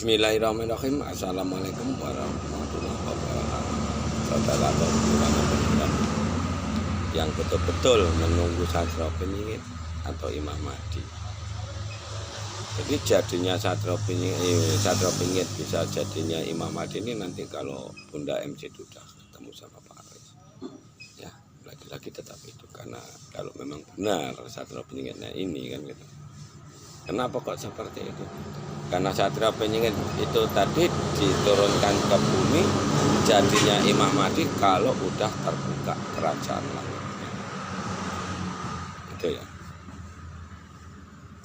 Bismillahirrahmanirrahim. Assalamualaikum warahmatullahi wabarakatuh. Saudara-saudara yang betul-betul menunggu Satrio Piningit atau Imam Mahdi. Jadi jadinya Satrio Piningit bisa jadinya Imam Mahdi ini nanti kalau Bunda MC sudah ketemu sama Pak Aris. Ya, lagi-lagi tetap itu karena kalau memang benar Satrio Piningitnya ini kan gitu. Kenapa kok seperti itu? Karena Satrio Piningit itu tadi diturunkan ke bumi jadinya Imam Mahdi kalau udah terbuka kerajaan langitnya. Itu ya.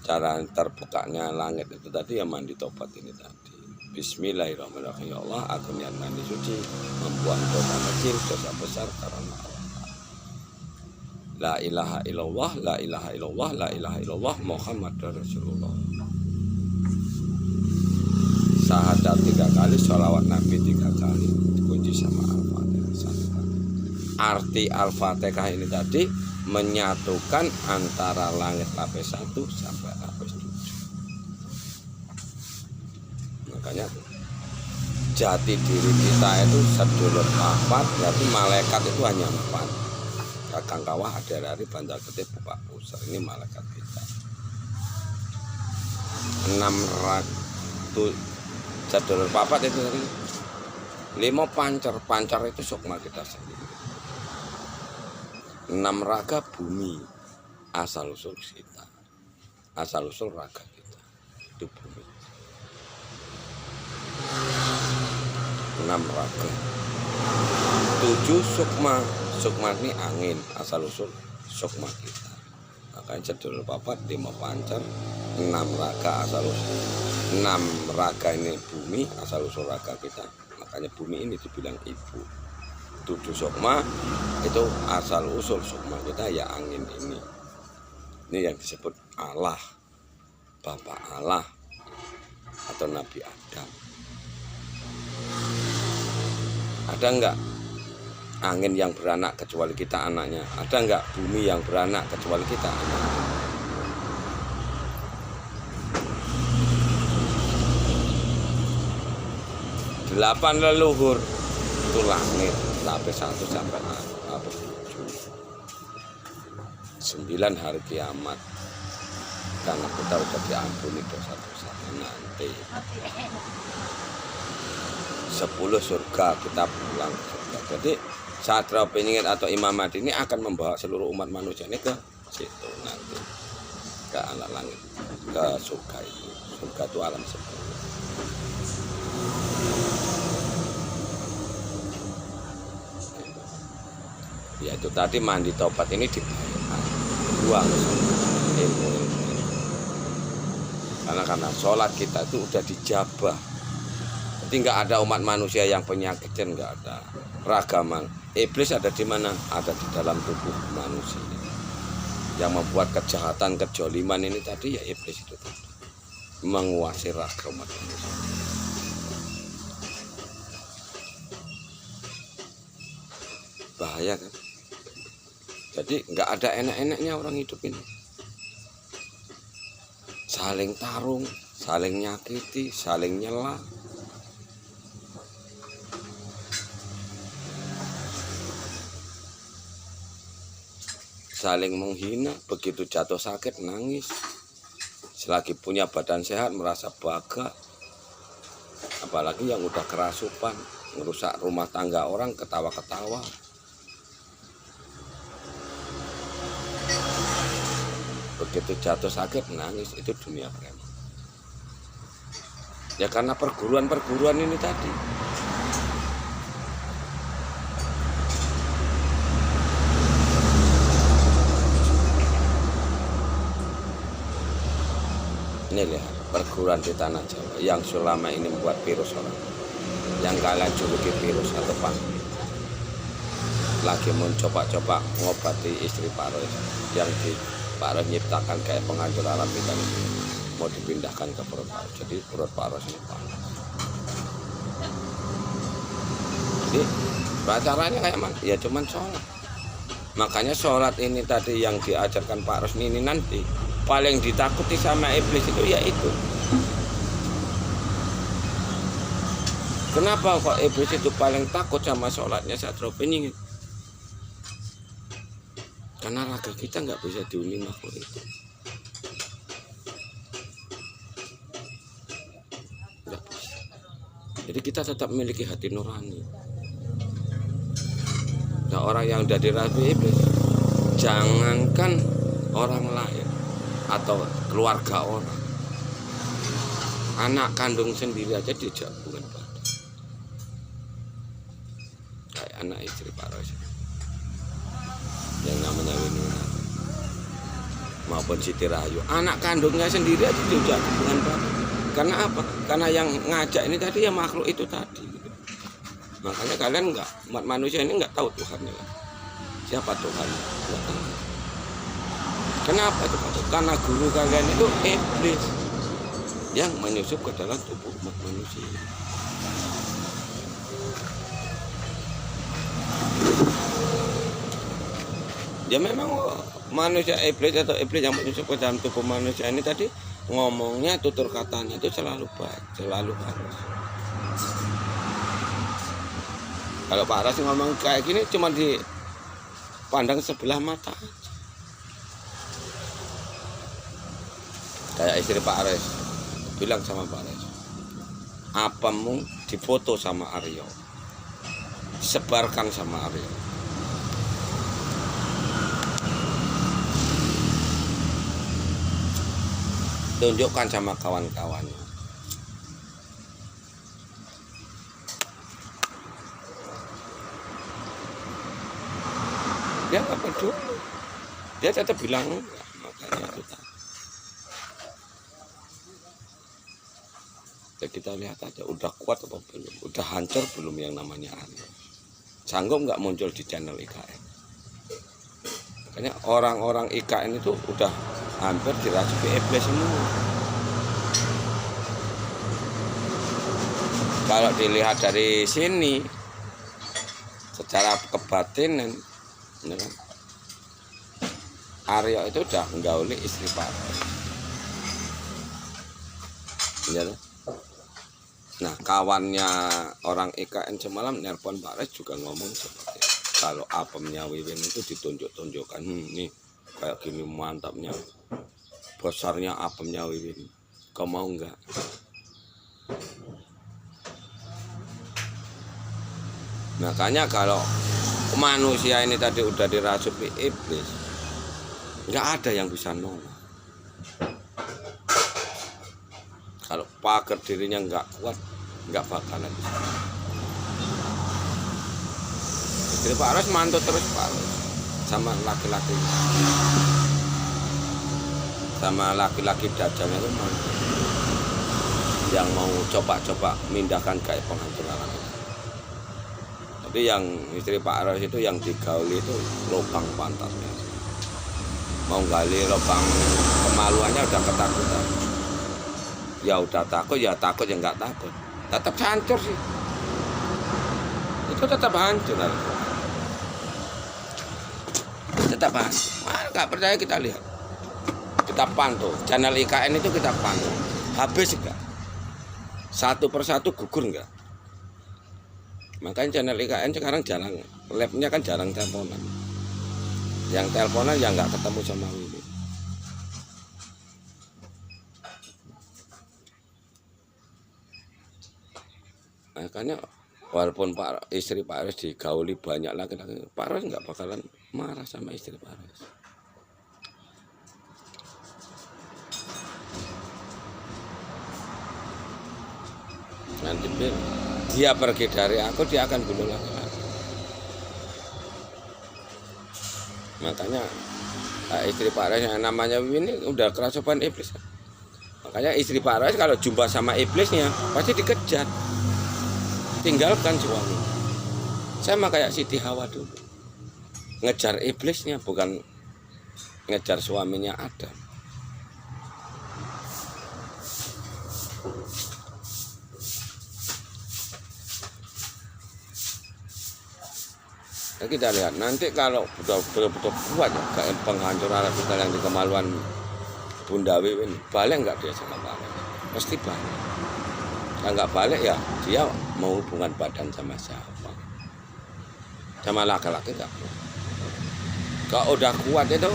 Cara terbukanya langit itu tadi yang mandi tobat ini tadi. Bismillahirrahmanirrahim. Ya Allah, aku niat mandi suci, membuang dosa kecil, dosa besar karena Allah. La ilaha illallah, la ilaha illallah, la ilaha illallah, Muhammad Rasulullah. Syahadat 3 kali, sholawat Nabi 3 kali, kunci sama Al-Fatihah 1 kali. Arti Al-Fatihah ini tadi menyatukan antara langit lapis 1 sampai lapis 7. Makanya jati diri kita itu sedulur 4, berarti malaikat itu hanya 4. Kakang kawah ada dari Bantar Ketip Bupak Pusar, ini malaikat kita. 600 sedulur papat itu tadi 5 pancar itu sukma kita sendiri. 6 raga bumi asal usul kita, asal usul raga kita itu bumi. 6 raga 7 sukma ini angin asal usul sukma kita. Makanya sedulur papat 5 pancar 6 raga asal usul 6 raga ini bumi asal usul raga kita. Makanya bumi ini dibilang ibu. 7 sukma itu asal usul sukma kita ya angin ini. Ini yang disebut Allah, Bapak Allah atau Nabi Adam. Ada enggak angin yang beranak kecuali kita anaknya? Ada enggak bumi yang beranak kecuali kita anaknya? Delapan leluhur itu langit lapis 1 sampai lapis 7. 9 hari kiamat karena kita udah diampuni dosa-dosa nanti. 10 surga kita pulang ke surga. Jadi Satrio Piningit atau Imam Mahdi ini akan membawa seluruh umat manusia ini ke situ nanti, ke alam langit, ke surga itu. Surga itu alam surga. Ya itu tadi mandi tobat ini dibayar buang ilmu. Karena sholat kita itu udah dijabah. Jadi nggak ada umat manusia yang penyakitnya, nggak ada. Ragaman iblis ada di mana? Ada di dalam tubuh manusia. Yang membuat kejahatan, kejoliman ini tadi ya iblis itu tadi. Menguasai raga umat manusia. Bahaya kan? Jadi nggak ada enak-enaknya orang hidup ini. Saling tarung, saling nyakiti, saling nyela. Saling menghina, begitu jatuh sakit nangis. Selagi punya badan sehat merasa bangga. Apalagi yang udah kerasupan, ngerusak rumah tangga orang, ketawa-ketawa. Begitu jatuh sakit nangis, itu dunia preman. Ya karena perguruan-perguruan ini tadi. Ini lihat perguruan di tanah Jawa yang selama ini membuat virus orang, yang kalian juluki virus atau pandemi, lagi mencoba-coba mengobati istri Pak Roy yang di Pak Roy nyiptakan kayak penghancur alam kita ini, mau dipindahkan ke perut Pak Roy. Jadi perut Pak Roy ini panas. Jadi caranya kayak mana? Ya cuman sholat. Makanya sholat ini tadi yang diajarkan Pak Roy ini nanti paling ditakuti sama iblis itu ya itu. Kenapa kok iblis itu paling takut sama sholatnya Satrio Piningit? Karena raga kita nggak bisa dihuni makhluk itu. Nggak bisa. Jadi kita tetap memiliki hati nurani. Nah, orang yang udah dirasuki iblis, jangankan orang lain atau keluarga orang, anak kandung sendiri aja dijak bukan badan. Kayak anak istri Pak Ros yang namanya Winona maupun Siti Rahayu, anak kandungnya sendiri aja dijak bukan badan. Karena apa? Karena yang ngajak ini tadi ya makhluk itu tadi gitu. Makanya kalian enggak, umat manusia ini enggak tahu Tuhannya. Siapa Tuhannya? Enggak tahu. Kenapa itu? Karena guru kalian itu iblis yang menyusup ke dalam tubuh umat manusia. Ya memang manusia iblis atau iblis yang menyusup ke dalam tubuh manusia ini tadi ngomongnya, tutur katanya itu selalu baik, selalu halus. Kalau Pak Ras ngomong kayak gini cuma dipandang sebelah mata aja. Kayak istri Pak Ras bilang sama Pak Ras, apamu difoto sama Aryo, sebarkan sama Aryo. Tunjukkan sama kawan-kawannya. Dia nggak peduli, dia tetap bilang enggak. Makanya kita lihat aja udah kuat apa belum, udah hancur belum yang namanya Aryo. Sanggup nggak muncul di channel IKN. Makanya orang-orang IKN itu udah hampir dirasuki iblis semua. Kalau dilihat dari sini secara kebatinan, ya kan? Aryo itu udah menggauli istri Pak Ros. Ya, nah kawannya orang IKN semalam nelpon Pak Ros juga ngomong seperti itu. Kalau apemnya Wiwin itu ditunjuk-tunjukkan, nih kayak gini mantapnya, besarnya apemnya Wiwin, kau mau enggak? Makanya kalau manusia ini tadi udah dirasuki iblis, nggak ada yang bisa nolak. Kalau pagar dirinya nggak kuat, nggak bakalan bisa. Istri Pak Ros mantu terus Pak Ros sama laki-laki, sama laki-laki dajjalnya itu mantu, yang mau coba-coba mindahkan kayak penghancur alam. Jadi yang istri Pak Ros itu yang digauli itu lubang pantatnya. Mau gali lubang kemaluannya udah ketakutan. Ya udah takut ya nggak takut. Tetap hancur sih. Itu tetap hancur. Tetap hancur. Mana nggak percaya kita lihat. Kita pantau. Channel IKN itu kita pantau. Habis enggak? Satu persatu gugur enggak? Makanya channel IKN sekarang jarang, labnya kan jarang teleponan. Yang teleponan yang nggak ketemu sama Wiwin. Makanya walaupun istri Pak Ros digauli banyak laki-laki, Pak Ros nggak bakalan marah sama istri Pak Ros. Nanti dia pergi dari aku, dia akan bunuh laki-laki. Makanya istri Pak Ros yang namanya Wiwin ini udah kerasukan iblis. Makanya istri Pak Ros kalau jumpa sama iblisnya pasti dikejar, tinggalkan suami. Sama kayak Siti Hawa dulu, ngejar iblisnya bukan ngejar suaminya Adam. Nah, kita lihat nanti kalau udah betul-betul kuat ya kayak penghancuran kita yang di kemaluan Bunda Wiwin, balik nggak dia sama Pak Ros? Pasti balik. nggak balik ya dia mau hubungan badan sama siapa, sama laki-laki nggak mau. Kalau udah kuat itu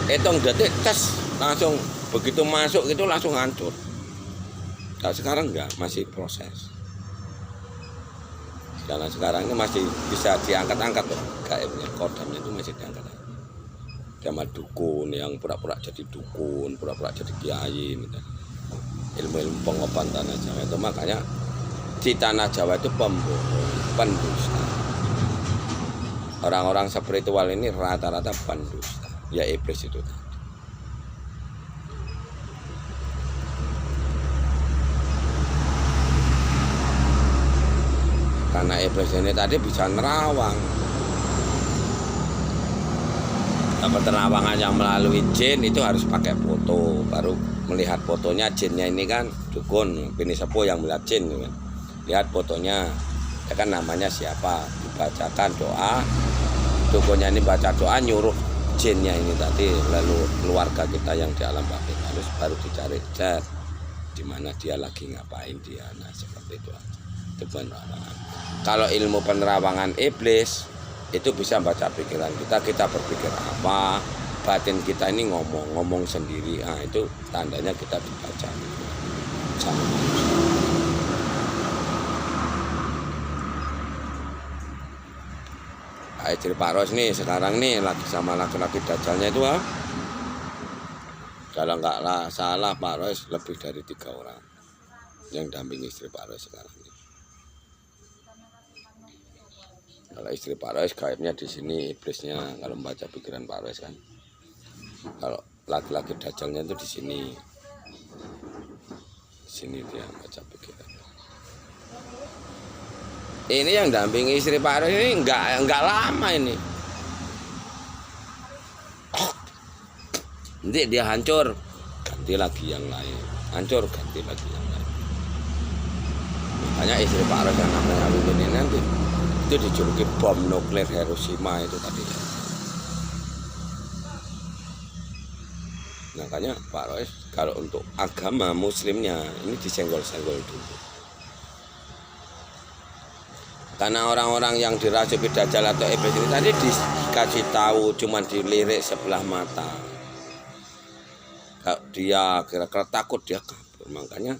hitung detik tes langsung, begitu masuk itu langsung hancur. Kalau sekarang enggak, masih proses. Karena sekarang ini masih bisa diangkat-angkat loh, gaibnya, kodamnya itu masih diangkat. Sama dukun yang pura-pura jadi dukun, pura-pura jadi kiai, gitu. Ilmu-ilmu pengobatan tanah Jawa itu, makanya di tanah Jawa itu pembohong, pendusta. Orang-orang spiritual ini rata-rata pendusta, ya iblis itu tadi. Karena iblis ini tadi bisa nerawang. Tapi terawangan yang melalui jin itu harus pakai foto, baru melihat fotonya. Jinnya ini kan dukun, bini sepuh yang melihat jin, kan. Lihat fotonya, ya kan namanya siapa, dibacakan doa, dukunnya ini baca doa, nyuruh jinnya ini tadi, lalu keluarga kita yang di alam batin, harus baru dicari chat di mana dia lagi ngapain dia, nah seperti itu aja. Itu penerawangan. Kalau ilmu penerawangan iblis itu bisa baca pikiran kita, kita berpikir apa, batin kita ini ngomong sendiri, nah itu tandanya kita dibaca sama manusia. Istri Pak Ros nih sekarang nih lagi sama laki-laki dajalnya itu, kalau nggak salah Pak Ros lebih dari 3 orang yang dampingi istri Pak Ros sekarang ini. Kalau istri Pak Ros gaibnya di sini, iblisnya kalau membaca pikiran Pak Ros kan. Kalau laki-laki dajalnya itu di sini. Sini dia baca pikiran. Ini yang dampingi istri Pak Ros ini enggak lama ini. Nanti dia hancur, ganti lagi yang lain. Hancur, ganti lagi yang lain. Makanya istri Pak Ros yang namanya Wiwin ini nanti itu dijuluki bom nuklir Hiroshima itu tadi. Makanya Pak Ros kalau untuk agama muslimnya ini disenggol-senggol dulu. Karena orang-orang yang dirasuki dajjal atau iblis ini tadi dikasih tahu cuma dilirik sebelah mata. Kalau dia kira-kira takut dia kabur. Makanya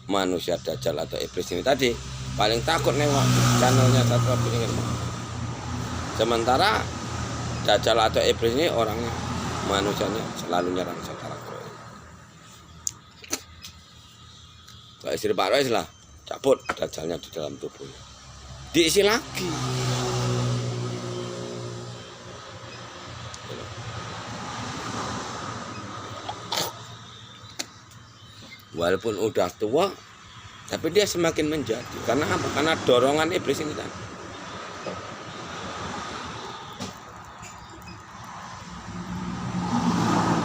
manusia dajjal atau iblis ini tadi paling takut nengok channelnya Satria Peningin. Sementara dajjal atau iblis ini orangnya, manusianya selalu nyerang secara kronik. Kalau istri Pak Rois lah cabut dajjalnya di dalam tubuhnya, diisi lagi. Walaupun udah tua, tapi dia semakin menjadi. Karena apa? Karena dorongan iblis ini kan.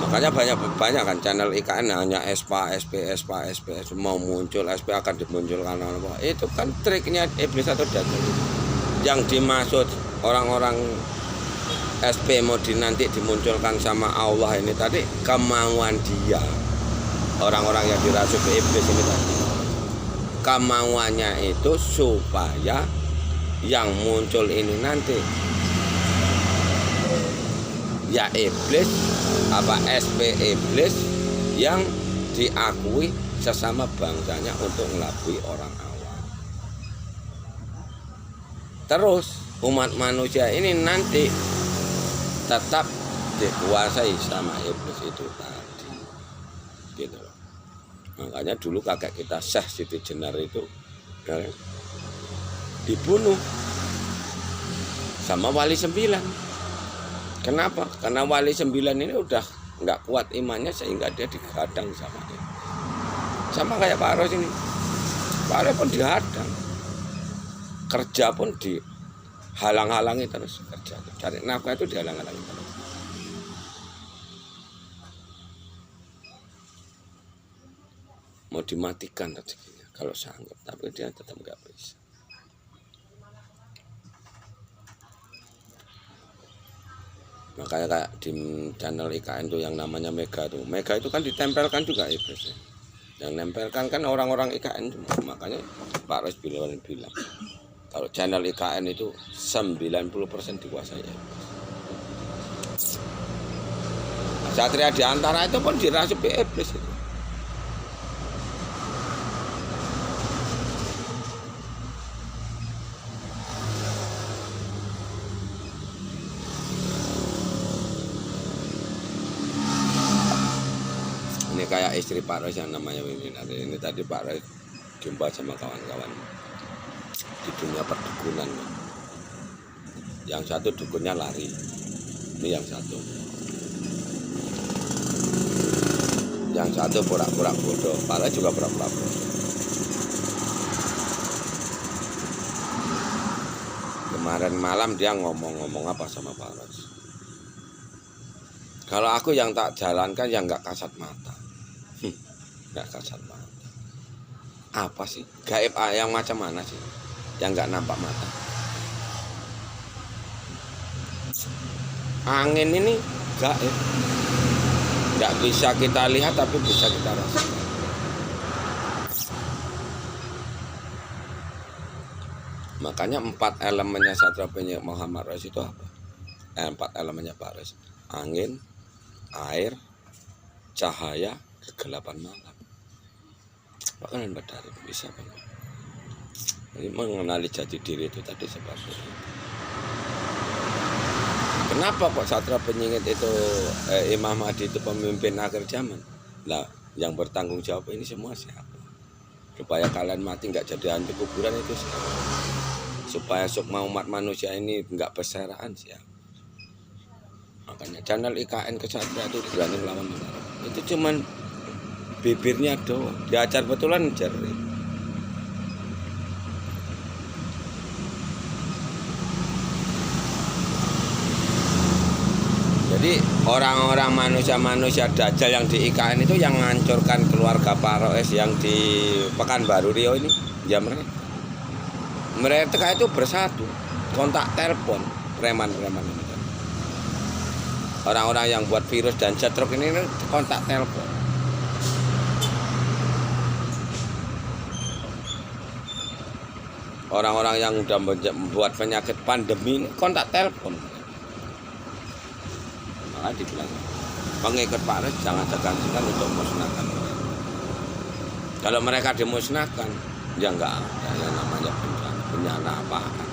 Makanya banyak kan channel IKN hanya SP mau muncul, SP akan dimunculkan apa. Itu kan triknya iblis atau dajjal. Yang dimaksud orang-orang SP mau nanti dimunculkan sama Allah ini tadi kemauan dia. Orang-orang yang dirasuki iblis ini tadi kemauannya itu supaya yang muncul ini nanti ya iblis apa SP iblis yang diakui sesama bangsanya untuk ngelabui orang awam. Terus umat manusia ini nanti tetap dikuasai sama iblis itu tadi, gitu loh. Makanya dulu kakek kita Syekh Siti Jenar itu ya, dibunuh sama Wali 9. Kenapa? Karena Wali 9 ini udah nggak kuat imannya sehingga dia dihadang sama dia. Sama kayak Pak Ros ini. Pak Ros pun dihadang. Kerja pun dihalang-halangi terus kerja. Cari nafkah itu dihalang-halangi terus. Mau dimatikan rezekinya kalau sanggup, tapi dia tetap nggak bisa. Makanya kayak di channel IKN itu yang namanya Mega itu kan ditempelkan juga iblisnya. Yang nempelkan kan orang-orang IKN semua. Makanya Pak Res bilang kalau channel IKN itu 90% dikuasai Iblis. Satria Diantara itu pun dirasuki Iblis itu. Ini kayak istri Pak Res yang namanya Mimin. Ini tadi Pak Res jumpa sama kawan-kawan di dunia perdukunan. Yang satu dukunnya lari, ini yang satu. Yang satu pura-pura bodoh, Pak Res juga pura-pura bodoh. Kemarin malam dia ngomong apa sama Pak Res? Kalau aku yang tak jalankan yang nggak kasat mata. Nggak kasat mata. Apa sih? Gaib yang macam mana sih? Yang nggak nampak mata. Angin ini gaib. Nggak bisa kita lihat tapi bisa kita rasakan. Makanya 4 elemennya Satria Penyihir Muhammad Res itu apa? 4 elemennya Pak Res. Angin, air, cahaya, kegelapan malam. Bahkan Badari bisa banget. Jadi mengenali jati diri itu tadi seperti itu. Kenapa kok Satria Penyihir itu Imam Mahdi itu pemimpin akhir zaman? Nah, yang bertanggung jawab ini semua siapa? Supaya kalian mati nggak jadi hantu kuburan itu siapa? Supaya sukma umat manusia ini nggak berserahan siapa? Makanya channel IKN Kesatria itu berani melawan negara. Itu cuman bibirnya doang, diajar betulan jerih. Jadi orang-orang manusia-manusia dajjal yang di IKN itu yang menghancurkan keluarga Pak Res yang di Pekanbaru Riau ini, ya mereka itu bersatu, kontak telepon preman-preman ini. Orang-orang yang buat virus dan cetruk ini kontak telepon. Orang-orang yang udah membuat penyakit pandemi kontak telepon. Malah dibilang pengikut Pak Res jangan segan-segan untuk musnahkan. Kalau mereka dimusnahkan, ya enggak ada yang namanya bencana apaan.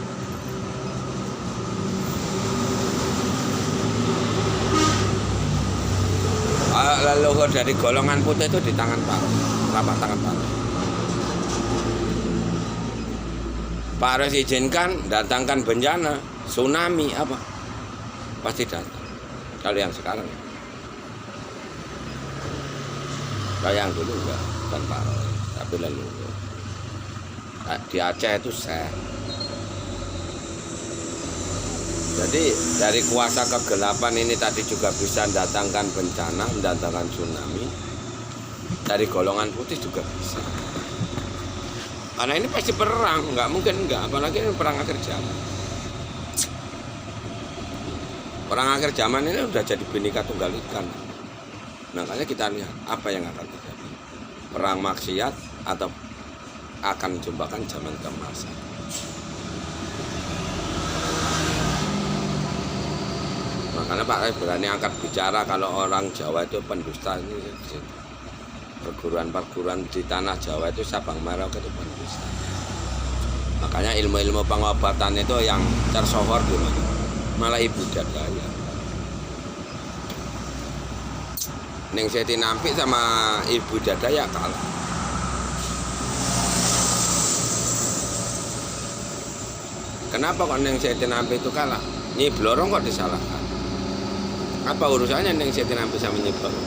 Leluhur dari golongan putih itu di tangan Pak Res, telapak tangan Pak Res. Pak Res izinkan datangkan bencana, tsunami apa, pasti datang. Kalau yang sekarang, kalau yang dulu enggak, bukan Pak Res, tapi leluhur. Di Aceh itu saya. Jadi dari kuasa kegelapan ini tadi juga bisa mendatangkan bencana, mendatangkan tsunami. Dari golongan putih juga bisa. Karena ini pasti perang, nggak mungkin enggak, apalagi ini perang akhir zaman. Perang akhir zaman ini udah jadi Bhinneka Tunggal Ika. Makanya kita lihat apa yang akan terjadi. Perang maksiat atau akan jumbakan zaman keemasan. Makanya Pak Res berani angkat bicara kalau orang Jawa itu pendusta ini. Perguruan-perguruan di tanah Jawa itu Sabang Merauke itu pendusta. Makanya ilmu-ilmu pengobatan itu yang tersohor di mana? Malah Ibu Dadaya. Ning Seti Nampi sama Ibu Dadaya kalah. Kenapa kok Ning Seti Nampi itu kalah? Nyi Blorong kok disalahkan? Apa urusannya Ning Seti Nampi sama Nyi Blorong?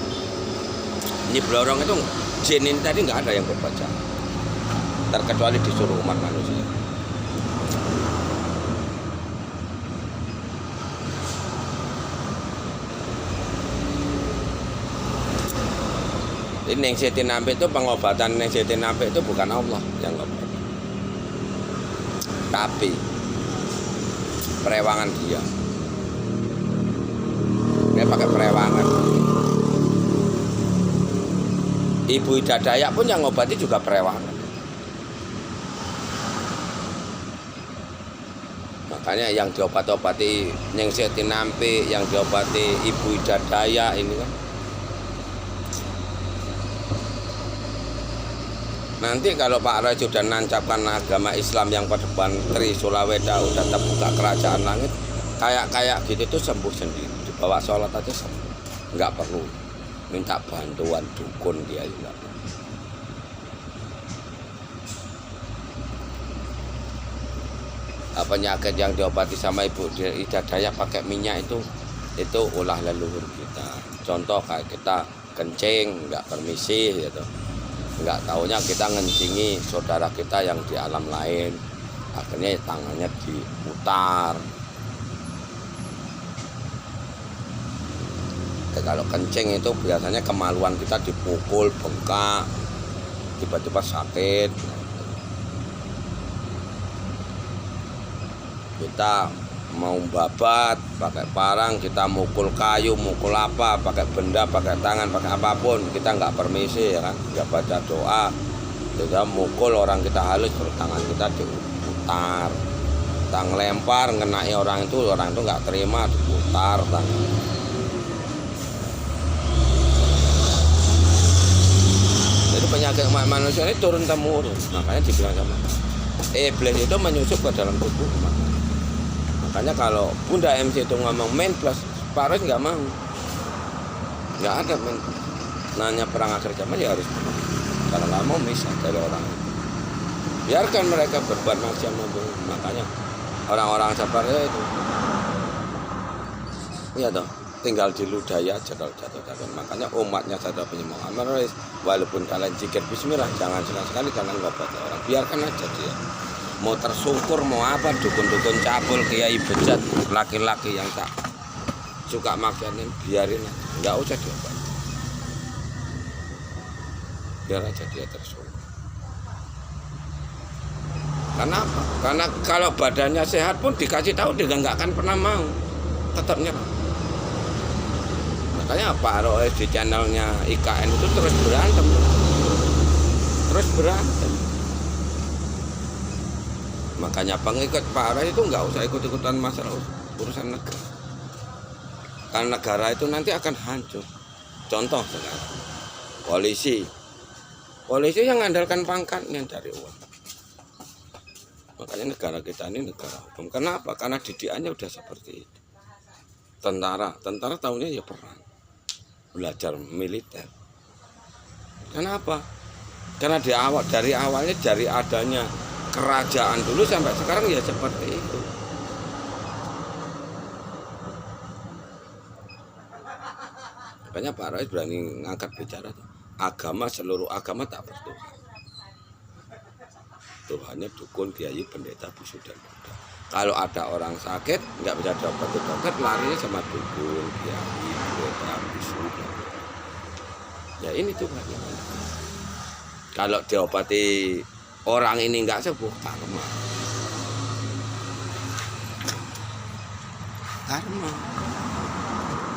Nyi Blorong itu jin ini tadi nggak ada yang berbaca, terkecuali disuruh umat manusia. Ini Ning Seti Nampi itu pengobatan Ning Seti Nampi itu bukan Allah yang ngobat, tapi perewangan dia. Dia pakai perewangan. Ibu Ida Dayak pun yang ngobati juga perewangan. Makanya yang diobat-obati Nyeng Seti Nampi, yang diobati Ibu Ida Dayak ini kan. Nanti kalau Pak Roy sudah nancapkan agama Islam yang pada depan Tri Sulaweda udah terbuka kerajaan langit, kayak gitu tuh sembuh sendiri. Dibawa sholat aja sembuh, nggak perlu minta bantuan dukun dia juga. Penyakit yang diobati sama Ibu Ida Dayak pakai minyak itu ulah leluhur kita. Contoh kayak kita kencing nggak permisi gitu, nggak taunya kita ngencingi saudara kita yang di alam lain, akhirnya tangannya diputar. Kalau kencing itu biasanya kemaluan kita dipukul, bengkak, tiba-tiba sakit. Kita mau babat pakai parang, kita mukul kayu, mukul apa, pakai benda, pakai tangan, pakai apapun, kita nggak permisi ya kan, nggak baca doa, kita mukul orang kita halus, terus tangan kita diputar, kita ngelempar ngenai orang itu nggak terima, diputar tangan. Jadi penyakit manusia ini turun temurun, makanya dibilang sama iblis itu menyusup ke dalam tubuh. Makanya kalau Bunda MC itu ngomong main plus, Pak Roy nggak mau, nggak ada main. Nanya perang akhir zaman ya harus menang. Kalau nggak mau misah dari orang. Biarkan mereka berbuat macam apa. Makanya orang-orang sabarnya itu, ya toh, tinggal diludahi aja kalau jatuh-jatuh. Makanya umatnya Saudara Penyemak Muhammad Roy, walaupun kalian zikir Bismillah, jangan sekali-sekali kalian ngobat orang. Biarkan aja dia. Mau tersungkur, mau apa, dukun-dukun cabul, kiai bejat, laki-laki yang tak suka makianin, biarin aja, nggak usah diobat. Biar aja dia tersungkur. Karena apa? Karena kalau badannya sehat pun dikasih tahu dia nggak akan pernah mau, tetap nyerah. Makanya Pak Roy di channelnya IKN itu terus berantem. Makanya pengikut Pak Roy itu nggak usah ikut-ikutan masalah urusan negara. Karena negara itu nanti akan hancur. Contoh sekarang, polisi yang mengandalkan pangkatnya dari uang. Makanya negara kita ini negara hukum. Kenapa? Karena didikannya udah seperti itu. Tentara tahunya ya perang, belajar militer. Kenapa? Karena dari awalnya dari adanya kerajaan dulu sampai sekarang ya seperti itu. Makanya Pak Roy berani ngangkat bicara agama, seluruh agama tak bertuhan. Tuhannya dukun, kiai, pendeta, bisu dan buddha. Kalau ada orang sakit nggak bisa diobati dokter, larinya sama dukun, kiai, pendeta, bisu dan buddha. Ya ini Tuhan. Kalau diobati orang ini nggak sembuh, karma.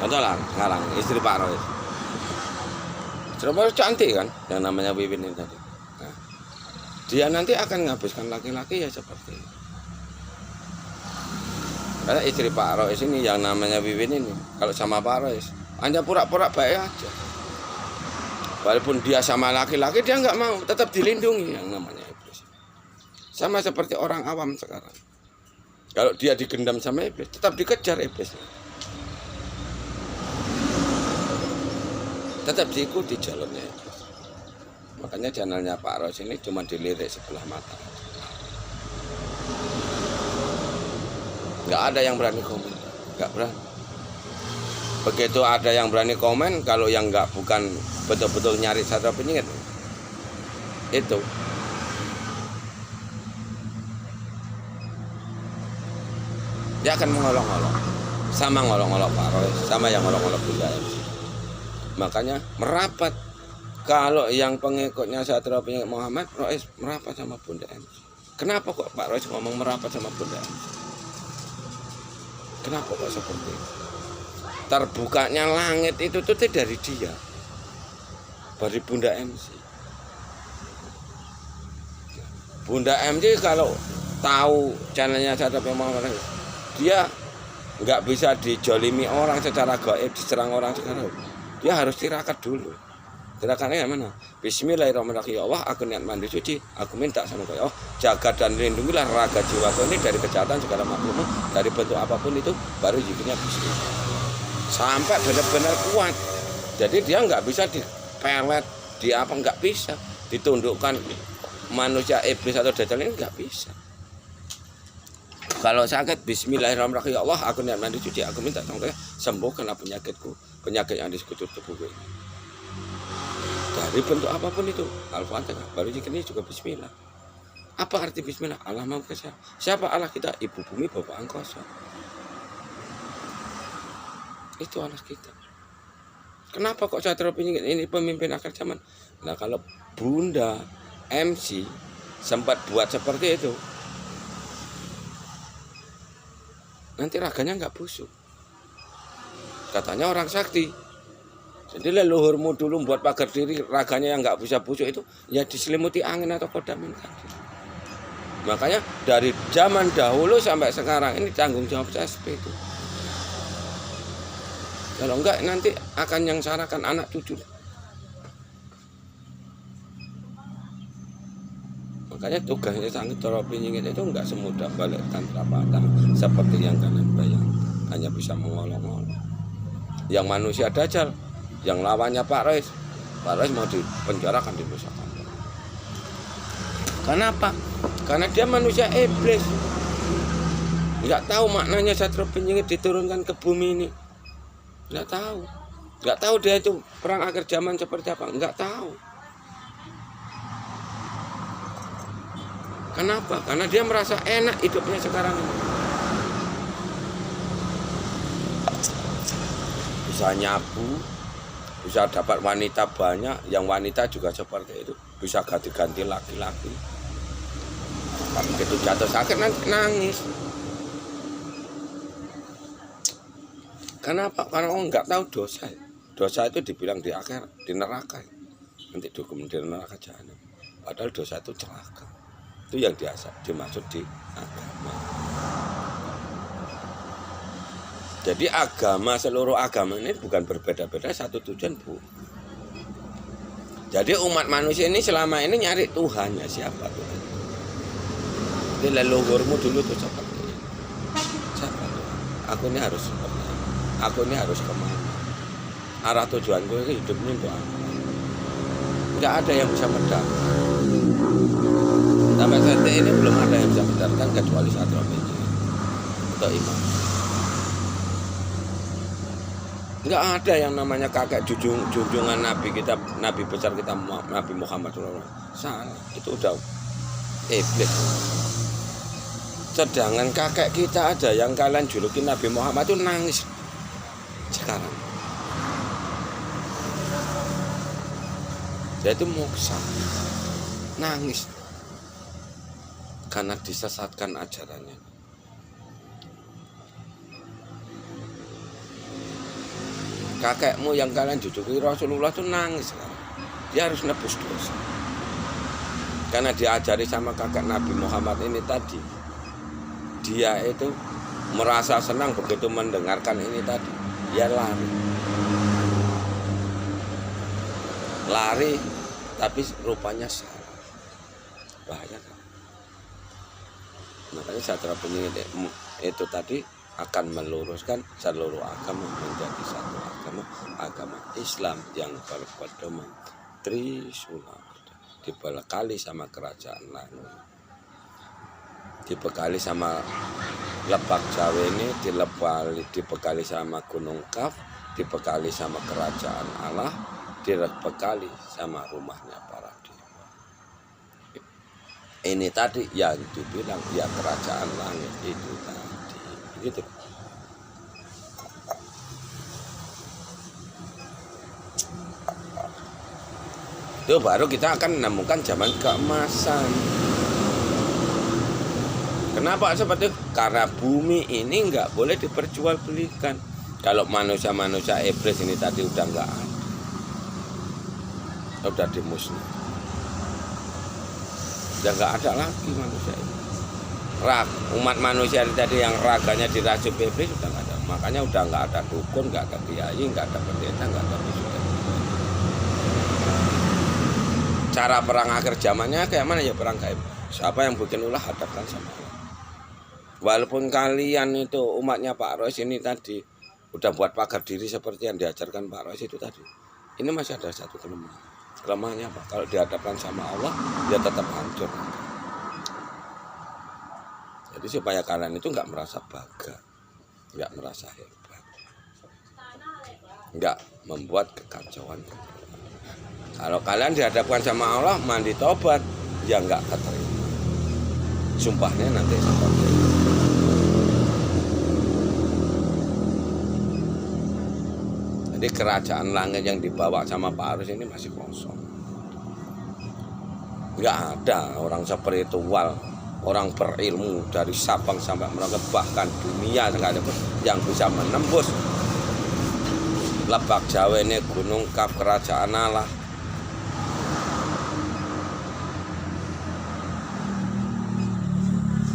Contoh lah sekarang istri Pak Roy. Istri Pak Roy cantik kan, yang namanya Wiwin ini tadi. Nah, dia nanti akan menghabiskan laki-laki ya seperti itu. Karena istri Pak Roy ini yang namanya Wiwin ini, kalau sama Pak Roy hanya pura-pura baik aja. Walaupun dia sama laki-laki dia nggak mau, tetap dilindungi yang namanya iblis. Sama seperti orang awam sekarang. Kalau dia digendam sama iblis, tetap dikejar iblisnya. Tetap diikuti jalurnya iblis. Makanya channelnya Pak Roy ini cuma dilirik sebelah mata. Nggak ada yang berani komen, nggak berani. Begitu ada yang berani komen, kalau yang nggak bukan betul-betul nyari Saudara Penyingit, itu dia akan mengolok-olok, sama ngolok-olok Pak Roy, sama yang ngolok-olok Bunda MC. Makanya merapat. Kalau yang pengikutnya Saudara Penyingit Muhammad Roy merapat sama Bunda MC. Kenapa kok Pak Roy ngomong merapat sama Bunda MC? Kenapa kok seperti itu? Terbukanya langit itu tuh dari dia. dari Bunda MC. Bunda MC kalau tahu channelnya Satrio Muhammad, dia nggak bisa dijolimi orang secara gaib, diserang orang secara. Dia harus tirakat dulu. Tirakannya mana? Bismillahirrahmanirrahim. Ya Allah, aku niat mandi suci. Aku minta sama kau, oh, jaga dan lindungilah raga jiwaku ini dari kejahatan segala makhlukmu, dari bentuk apapun itu. Baru zikirnya bismillah. Sampai benar-benar kuat. Jadi dia nggak bisa dipelet, dia apa nggak bisa ditundukkan manusia iblis atau dajjal ini nggak bisa. Kalau sakit, bismillahirrahmanirrahim. Ya Allah, aku niat mandi suci. Aku minta sama kau sembuhkanlah penyakitku, penyakit yang di sekutu tubuhku ini. Dari bentuk apapun itu, Al-Fatihah. Baru zikirnya juga bismillah. Apa arti bismillah? Allah Maha Esa. Siapa Allah kita? Ibu bumi, Bapak angkasa. Itu Allah kita. Kenapa kok Satrio ini pemimpin akhir zaman? Nah, kalau Bunda MC sempat buat seperti itu, nanti raganya nggak busuk. Katanya orang sakti. Jadi leluhurmu dulu buat pagar diri, raganya yang nggak bisa busuk itu ya diselimuti angin atau kodamin tadi. Makanya dari zaman dahulu sampai sekarang ini tanggung jawab CSP itu. Kalau enggak nanti akan yang sarakan anak cucu. Makanya tugasnya Satrio Piningit itu enggak semudah balik tantra padang seperti yang kalian bayangkan. Hanya bisa mengolong-olong. Yang manusia dajjal, yang lawannya Pak Rois mau dipenjarakan di Nusa Kambangan. Kenapa? Karena dia manusia iblis. Enggak tahu maknanya Satrio Piningit diturunkan ke bumi ini. Nggak tahu dia itu perang akhir zaman seperti apa, nggak tahu. Kenapa? Karena dia merasa enak hidupnya sekarang ini. Bisa nyabu, bisa dapat wanita banyak, yang wanita juga seperti itu, bisa ganti-ganti laki-laki. Tapi begitu jatuh sakit nanti nangis. Kenapa? Karena orang nggak tahu dosa. Dosa itu dibilang di akhir, di neraka. Nanti dihukum di neraka jahanam. Padahal dosa itu celaka. Itu yang dimaksud di agama. Jadi agama, seluruh agama ini bukan berbeda-beda, satu tujuan, Bu. Jadi umat manusia ini selama ini nyari Tuhannya siapa Tuhan? Jadi leluhurmu dulu tuh seperti ini. Siapa Tuhan? Aku ini harus seperti ini. Aku ini harus kemana? Arah tujuanku ini hidup ini untuk apa? Nggak ada yang bisa mendapatkan. Sampai saat ini belum ada yang bisa mendapatkan kecuali Satrio Piningit atau imam. Nggak ada yang namanya kakek junjungan Nabi kita, Nabi besar kita, Nabi Muhammad SAW. Salah, itu udah iblis. Sedangkan kakek kita ada yang kalian juluki Nabi Muhammad itu nangis sekarang. Dia itu moksa, nangis karena disesatkan ajarannya. Kakekmu yang kalian juluki Rasulullah itu nangis sekarang. Dia harus nebus dosa karena diajari sama kakek Nabi Muhammad ini tadi. Dia itu merasa senang begitu mendengarkan ini tadi. Dia lari tapi rupanya salah, bahaya kan. Makanya Satrio Piningit itu tadi akan meluruskan seluruh agama menjadi satu agama Islam yang berpedoman Trisula, dibekali sama kerajaan langit, dibekali sama Lebak Jawa ini, dibekali sama Gunung Kaf, dibekali sama kerajaan Allah, dibekali sama rumahnya para dewa. Ini tadi yang dibilang ya kerajaan langit itu tadi, begitu. Itu baru kita akan menemukan zaman keemasan. Kenapa seperti itu? Karena bumi ini nggak boleh diperjualbelikan. Kalau manusia-manusia iblis ini tadi udah nggak ada. udah dimusnah. Ya nggak ada lagi manusia ini. Umat manusia tadi yang raganya diracun iblis sudah nggak ada. Makanya udah nggak ada dukun, nggak ada kiai, nggak ada pendeta, nggak ada bisu. Cara perang akhir zamannya kayak mana ya, perang gaib. Siapa yang bikin ulah hadapkan sama Allah. Walaupun kalian itu umatnya Pak Rois ini tadi udah buat pagar diri seperti yang diajarkan Pak Rois itu tadi, ini masih ada satu kelemahan. Kelemahannya apa? Kalau dihadapkan sama Allah, dia tetap hancur. Jadi supaya kalian itu nggak merasa bangga, nggak merasa hebat, nggak membuat kekacauan. Kalau kalian dihadapkan sama Allah, mandi tobat, ya nggak keterima. Sumpahnya nanti seperti itu. Jadi kerajaan langit yang dibawa sama Pak Arus ini masih kosong. Nggak ada orang spiritual, orang berilmu dari Sabang sampai Merauke, bahkan dunia sekalipun yang bisa menembus Lebak Jawa ini, Gunung Kap, Kerajaan Allah.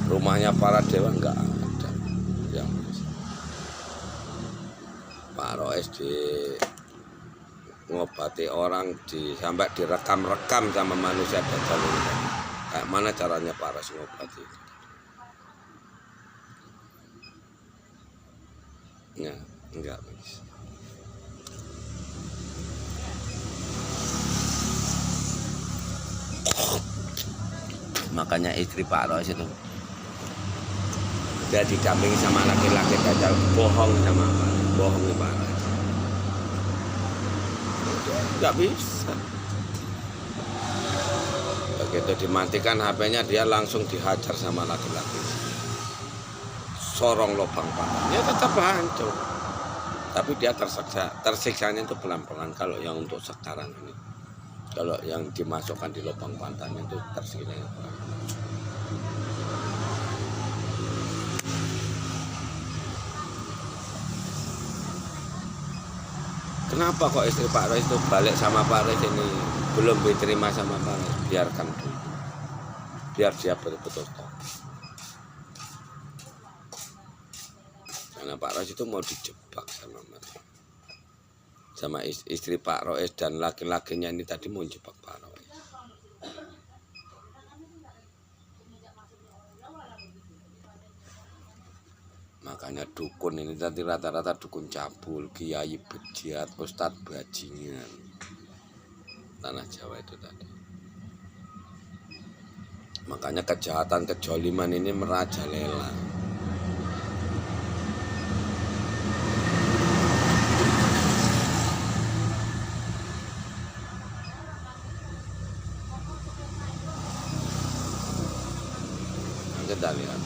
Rumahnya para dewa nggak ada yang bisa. Pak Rois di ngobati orang sampai direkam-rekam sama manusia Dajjal ini. Kayak mana caranya Pak Rois ngobati itu? Ya, enggak bisa. Makanya istri Pak Rois itu dia didampingi sama laki-laki Dajjal, bohong sama Pak, bohongi Pak Rois. Nggak bisa. Begitu dimatikan HP-nya, dia langsung dihajar sama laki-laki. Sorong lubang pantatnya tetap hancur. Tapi dia tersiksanya itu pelan-pelan. Kalau yang untuk sekarang ini, kalau yang dimasukkan di lubang pantatnya itu tersiksanya pelan-pelan. Kenapa kok istri Pak Rois itu balik sama Pak Rois ini belum diterima sama Pak Rois? Biarkan dulu, biar dia betul-betul tahu. Karena Pak Rois itu mau dijebak sama mereka, sama istri Pak Rois dan laki-lakinya ini tadi mau jebak Pak Rois. Makanya dukun ini tadi rata-rata dukun cabul, kiai bejat, ustadz bajingan. Tanah Jawa itu tadi. Makanya kejahatan, kejoliman ini merajalela. Kita lihat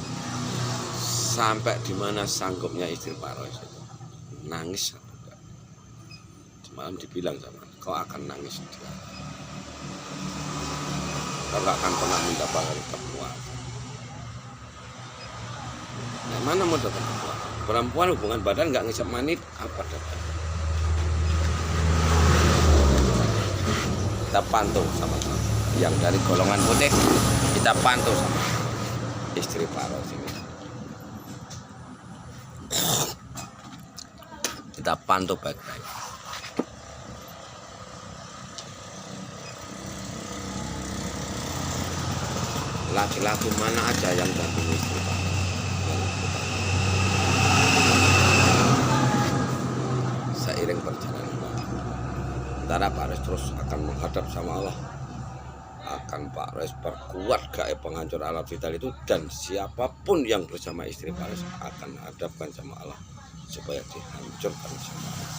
sampai di mana sanggupnya istri Pak Rois itu nangis. Semalam dibilang sama, kau akan nangis dia. Kau gak akan pernah mendapatkan kepuasan. Nah, mana mau dapat kepuasan? Perempuan hubungan badan nggak ngisap mani, apa dapat? Kita pantau sama-sama. Yang dari golongan putih kita pantau sama istri Pak Rois ini. Kita pantau baik-baik. Laki-laki mana aja yang dampingi istri Pak Rois? Seiring perjalanan antara Pak Rois terus akan menghadap sama Allah, akan Pak Rois perkuat gaib penghancur alam vital itu, dan siapapun yang bersama istri Pak Rois akan hadapkan sama Allah supaya dihancurkan sama Allah.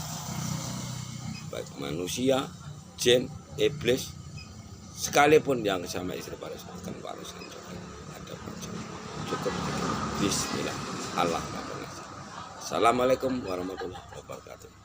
Baik manusia, jin, iblis, sekalipun yang sama istri Pak Rois akan Pak Rois hancurkan. Hadapkan sama Allah. Cukup. Bismillah. Allah Maha Pengasih. Assalamualaikum warahmatullahi wabarakatuh.